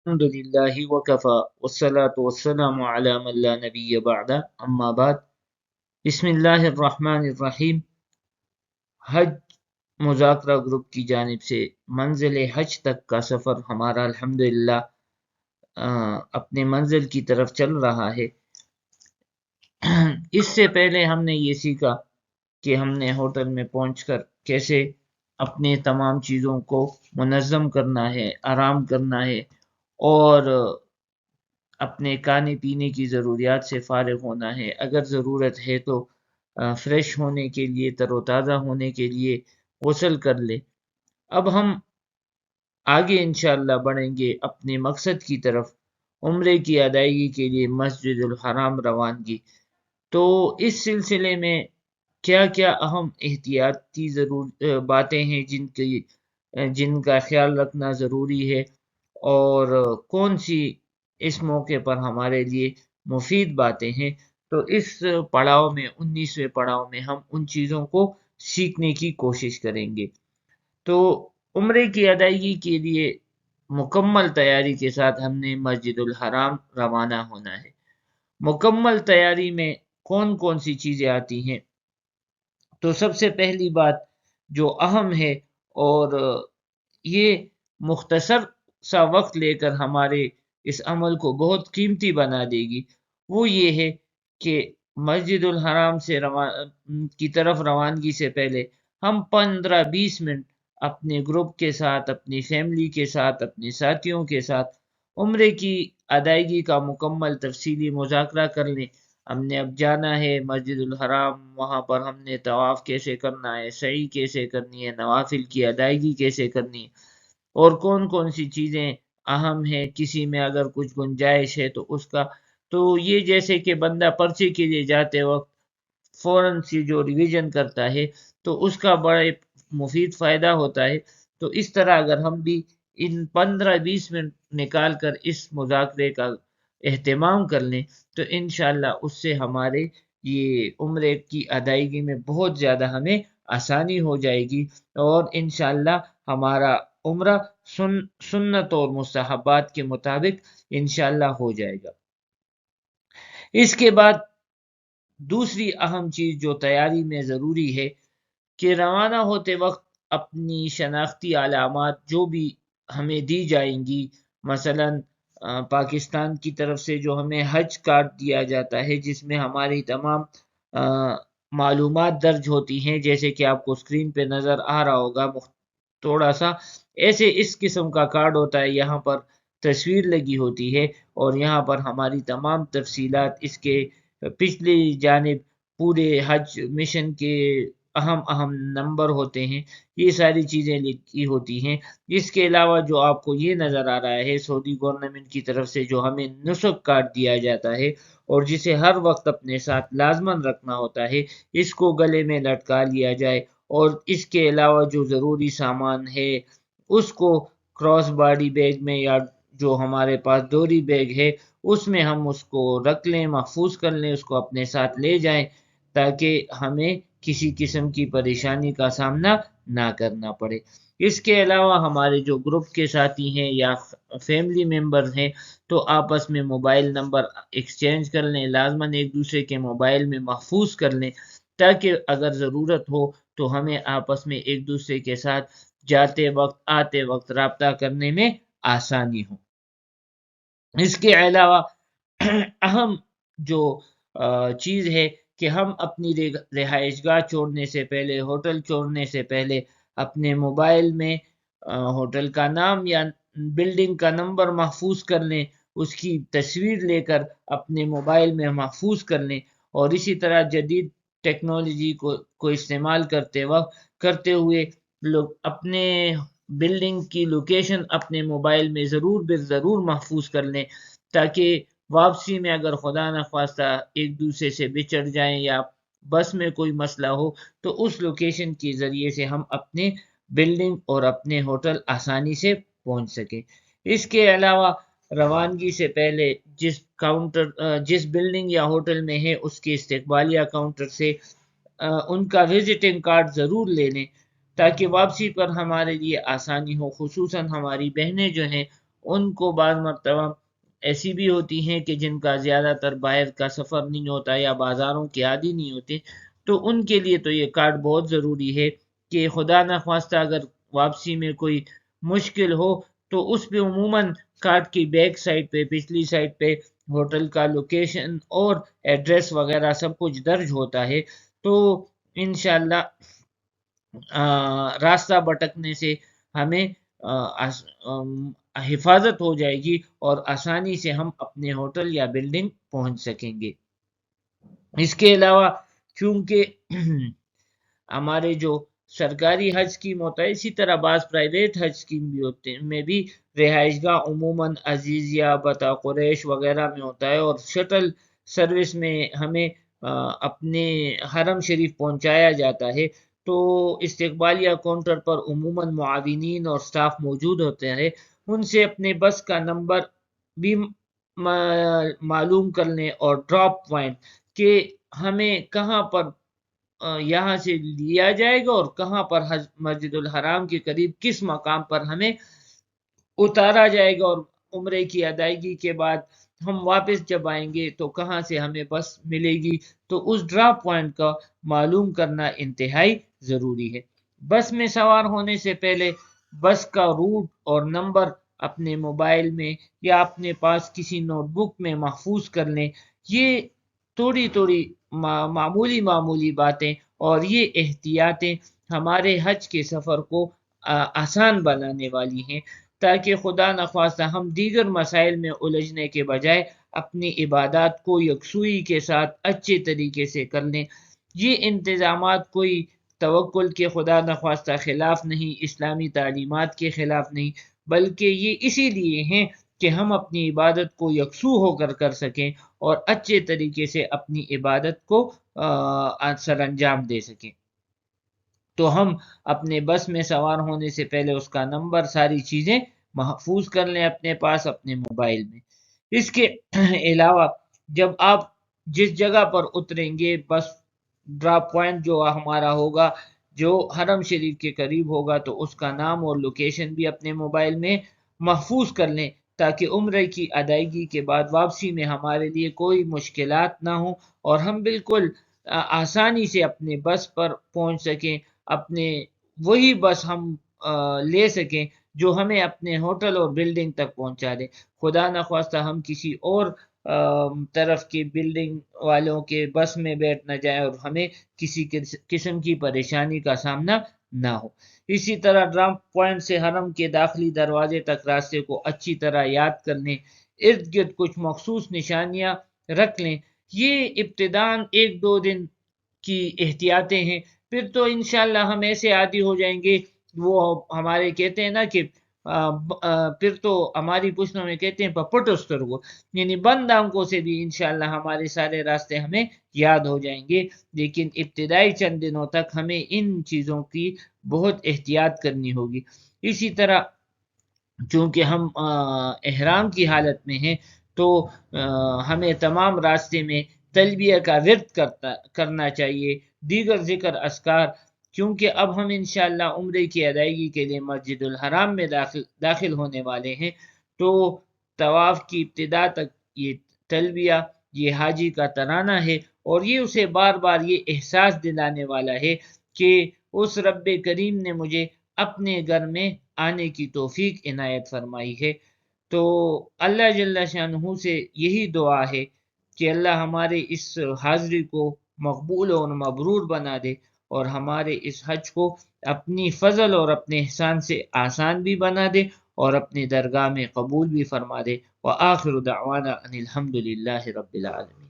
الحمدللہ وکفا والصلاة والسلام علی من لا نبی بعد اما بعد بسم اللہ الرحمن الرحیم۔ حج مذاکرہ گروپ کی جانب سے منزل حج تک کا سفر ہمارا الحمدللہ اپنے منزل کی طرف چل رہا ہے۔ اس سے پہلے ہم نے یہ سیکھا کہ ہم نے ہوٹل میں پہنچ کر کیسے اپنے تمام چیزوں کو منظم کرنا ہے، آرام کرنا ہے اور اپنے کھانے پینے کی ضروریات سے فارغ ہونا ہے۔ اگر ضرورت ہے تو فریش ہونے کے لیے، تر و تازہ ہونے کے لیے غسل کر لے۔ اب ہم آگے انشاءاللہ بڑھیں گے اپنے مقصد کی طرف، عمرے کی ادائیگی کے لیے مسجد الحرام روانگی۔ تو اس سلسلے میں کیا کیا اہم احتیاطی باتیں ہیں جن کا خیال رکھنا ضروری ہے، اور کون سی اس موقع پر ہمارے لیے مفید باتیں ہیں، تو اس پڑاؤ میں 19ویں پڑاؤ میں ہم ان چیزوں کو سیکھنے کی کوشش کریں گے۔ تو عمرے کی ادائیگی کے لیے مکمل تیاری کے ساتھ ہم نے مسجد الحرام روانہ ہونا ہے۔ مکمل تیاری میں کون کون سی چیزیں آتی ہیں؟ تو سب سے پہلی بات جو اہم ہے اور یہ مختصر سا وقت لے کر ہمارے اس عمل کو بہت قیمتی بنا دے گی، وہ یہ ہے کہ مسجد الحرام کی طرف روانگی سے پہلے ہم 15-20 منٹ اپنے گروپ کے ساتھ، اپنی فیملی کے ساتھ، اپنے ساتھیوں کے ساتھ عمرے کی ادائیگی کا مکمل تفصیلی مذاکرہ کر لیں۔ ہم نے اب جانا ہے مسجد الحرام، وہاں پر ہم نے طواف کیسے کرنا ہے، سعی کیسے کرنی ہے، نوافل کی ادائیگی کیسے کرنی ہے، اور کون کون سی چیزیں اہم ہیں، کسی میں اگر کچھ گنجائش ہے تو اس کا، تو یہ جیسے کہ بندہ پرچے کے لیے جاتے وقت فوراً سی جو ریویژن کرتا ہے تو اس کا بڑا مفید فائدہ ہوتا ہے۔ تو اس طرح اگر ہم بھی ان 15-20 منٹ نکال کر اس مذاکرے کا اہتمام کر لیں تو انشاءاللہ اس سے ہمارے یہ عمرے کی ادائیگی میں بہت زیادہ ہمیں آسانی ہو جائے گی، اور انشاءاللہ ہمارا عمرہ سنت اور مستحبات کے مطابق انشاءاللہ ہو جائے گا۔ اس کے بعد دوسری اہم چیز جو تیاری میں ضروری ہے کہ روانہ ہوتے وقت اپنی شناختی علامات جو بھی ہمیں دی جائیں گی، مثلا پاکستان کی طرف سے جو ہمیں حج کارڈ دیا جاتا ہے جس میں ہماری تمام معلومات درج ہوتی ہیں، جیسے کہ آپ کو اسکرین پہ نظر آ رہا ہوگا، تھوڑا سا ایسے اس قسم کا کارڈ ہوتا ہے، یہاں پر تصویر لگی ہوتی ہے اور یہاں پر ہماری تمام تفصیلات، اس کے پچھلی جانب پورے حج مشن کے اہم نمبر ہوتے ہیں، یہ ساری چیزیں لکھی ہوتی ہیں۔ اس کے علاوہ جو آپ کو یہ نظر آ رہا ہے سعودی گورنمنٹ کی طرف سے جو ہمیں نسک کارڈ دیا جاتا ہے اور جسے ہر وقت اپنے ساتھ لازماً رکھنا ہوتا ہے، اس کو گلے میں لٹکا لیا جائے، اور اس کے علاوہ جو ضروری سامان ہے اس کو کراس باڈی بیگ میں، یا جو ہمارے پاس دوری بیگ ہے اس میں ہم اس کو رکھ لیں، محفوظ کر لیں، اس کو اپنے ساتھ لے جائیں تاکہ ہمیں کسی قسم کی پریشانی کا سامنا نہ کرنا پڑے۔ اس کے علاوہ ہمارے جو گروپ کے ساتھی ہیں یا فیملی ممبر ہیں تو آپس میں موبائل نمبر ایکسچینج کر لیں، لازماً ایک دوسرے کے موبائل میں محفوظ کر لیں تاکہ اگر ضرورت ہو تو ہمیں آپس میں ایک دوسرے کے ساتھ جاتے وقت آتے وقت رابطہ کرنے میں آسانی ہو۔ اس کے علاوہ اہم جو چیز ہے کہ ہم اپنی رہائش گاہ چھوڑنے سے پہلے، ہوٹل چھوڑنے سے پہلے اپنے موبائل میں ہوٹل کا نام یا بلڈنگ کا نمبر محفوظ کر لیں، اس کی تصویر لے کر اپنے موبائل میں محفوظ کر لیں، اور اسی طرح جدید ٹیکنالوجی کو استعمال کرتے ہوئے لوگ اپنے بلڈنگ کی لوکیشن اپنے موبائل میں ضرور محفوظ کر لیں تاکہ واپسی میں اگر خدا نخواستہ ایک دوسرے سے بچڑ جائیں یا بس میں کوئی مسئلہ ہو تو اس لوکیشن کے ذریعے سے ہم اپنے بلڈنگ اور اپنے ہوٹل آسانی سے پہنچ سکیں۔ اس کے علاوہ روانگی سے پہلے جس بلڈنگ یا ہوٹل میں ہے اس کے استقبالیہ کاؤنٹر سے ان کا وزٹنگ کارڈ ضرور لے لیں تاکہ واپسی پر ہمارے لیے آسانی ہو، خصوصاً ہماری بہنیں جو ہیں ان کو بعض مرتبہ ایسی بھی ہوتی ہیں کہ جن کا زیادہ تر باہر کا سفر نہیں ہوتا یا بازاروں کے عادی نہیں ہوتے، تو ان کے لیے تو یہ کارڈ بہت ضروری ہے کہ خدا نخواستہ اگر واپسی میں کوئی مشکل ہو تو اس پہ عموماً کارڈ کی بیک سائڈ پہ، پچھلی سائڈ پہ ہوٹل کا لوکیشن اور ایڈریس وغیرہ سب کچھ درج ہوتا ہے، تو انشاءاللہ راستہ بھٹکنے سے ہمیں حفاظت ہو جائے گی اور آسانی سے ہم اپنے ہوٹل یا بلڈنگ پہنچ سکیں گے۔ اس کے علاوہ چونکہ ہمارے جو سرکاری حج اسکیم ہوتا ہے، اسی طرح بعض پرائیویٹ حج اسکیم بھی ہوتے ہیں، میں بھی رہائش گاہ عموماً عزیزیہ، بتا قریش وغیرہ میں ہوتا ہے، اور شٹل سروس میں ہمیں اپنے حرم شریف پہنچایا جاتا ہے، تو استقبالیہ کاؤنٹر پر عموماً معاونین اور سٹاف موجود ہوتے ہیں، ان سے اپنے بس کا نمبر بھی معلوم کر لیں اور ڈراپ پوائنٹ کہ ہمیں کہاں پر یہاں سے لیا جائے گا اور کہاں پر مسجد الحرام کے قریب کس مقام پر ہمیں اتارا جائے گا، اور عمرے کی ادائیگی کے بعد ہم واپس جب آئیں گے تو کہاں سے ہمیں بس ملے گی، تو اس ڈراپ پوائنٹ کا معلوم کرنا انتہائی ضروری ہے۔ بس میں سوار ہونے سے پہلے بس کا روٹ اور نمبر اپنے موبائل میں یا اپنے پاس کسی نوٹ بک میں محفوظ کر لیں۔ یہ تھوڑی تھوڑی معمولی باتیں اور یہ احتیاطیں ہمارے حج کے سفر کو آسان بنانے والی ہیں، تاکہ خدا نخواستہ ہم دیگر مسائل میں الجھنے کے بجائے اپنی عبادات کو یکسوئی کے ساتھ اچھے طریقے سے کر لیں۔ یہ انتظامات کوئی توکل کے خدا نخواستہ خلاف نہیں، اسلامی تعلیمات کے خلاف نہیں، بلکہ یہ اسی لیے ہیں کہ ہم اپنی عبادت کو یکسو ہو کر سکیں اور اچھے طریقے سے اپنی عبادت کو سر انجام دے سکیں۔ تو ہم اپنے بس میں سوار ہونے سے پہلے اس کا نمبر، ساری چیزیں محفوظ کر لیں اپنے پاس، اپنے موبائل میں۔ اس کے علاوہ جب آپ جس جگہ پر اتریں گے، بس ڈراپ پوائنٹ جو ہمارا ہوگا، جو حرم شریف کے قریب ہوگا، تو اس کا نام اور لوکیشن بھی اپنے موبائل میں محفوظ کر لیں، تاکہ عمرے کی ادائیگی کے بعد واپسی میں ہمارے لیے کوئی مشکلات نہ ہوں اور ہم بالکل آسانی سے اپنے بس پر پہنچ سکیں، اپنے وہی بس ہم لے سکیں جو ہمیں اپنے ہوٹل اور بلڈنگ تک پہنچا دے۔ خدا نخواستہ ہم کسی اور طرف کی بلڈنگ والوں کے بس میں بیٹھ نہ جائیں اور ہمیں کسی قسم کی پریشانی کا سامنا نہ ہو۔ اسی طرح ڈراپ پوائنٹ سے حرم کے داخلی دروازے تک راستے کو اچھی طرح یاد کر لیں، ارد گرد کچھ مخصوص نشانیاں رکھ لیں۔ یہ ابتداً 1-2 دن کی احتیاطیں ہیں، پھر تو انشاءاللہ ہم ایسے عادی ہو جائیں گے، وہ ہمارے کہتے ہیں نا کہ پھر تو ہماری پشتوں میں کہتے ہیں پپٹوستر کو، یعنی بند آنکھوں سے بھی انشاءاللہ ہمارے سارے راستے ہمیں یاد ہو جائیں گے، لیکن ابتدائی چند دنوں تک ہمیں ان چیزوں کی بہت احتیاط کرنی ہوگی۔ اسی طرح چونکہ ہم احرام کی حالت میں ہیں، تو ہمیں تمام راستے میں تلبیہ کا ورد کرنا چاہیے، دیگر ذکر اذکار، کیونکہ اب ہم انشاءاللہ عمرے کی ادائیگی کے لیے مسجد الحرام میں داخل ہونے والے ہیں، تو طواف کی ابتدا تک یہ تلبیہ، یہ حاجی کا ترانہ ہے، اور یہ اسے بار بار یہ احساس دلانے والا ہے کہ اس رب کریم نے مجھے اپنے گھر میں آنے کی توفیق عنایت فرمائی ہے۔ تو اللہ جل شانہ سے یہی دعا ہے کہ اللہ ہمارے اس حاضری کو مقبول اور مبرور بنا دے، اور ہمارے اس حج کو اپنی فضل اور اپنے احسان سے آسان بھی بنا دے اور اپنی درگاہ میں قبول بھی فرما دے۔ وآخر دعوانا ان الحمد للہ رب العالمین۔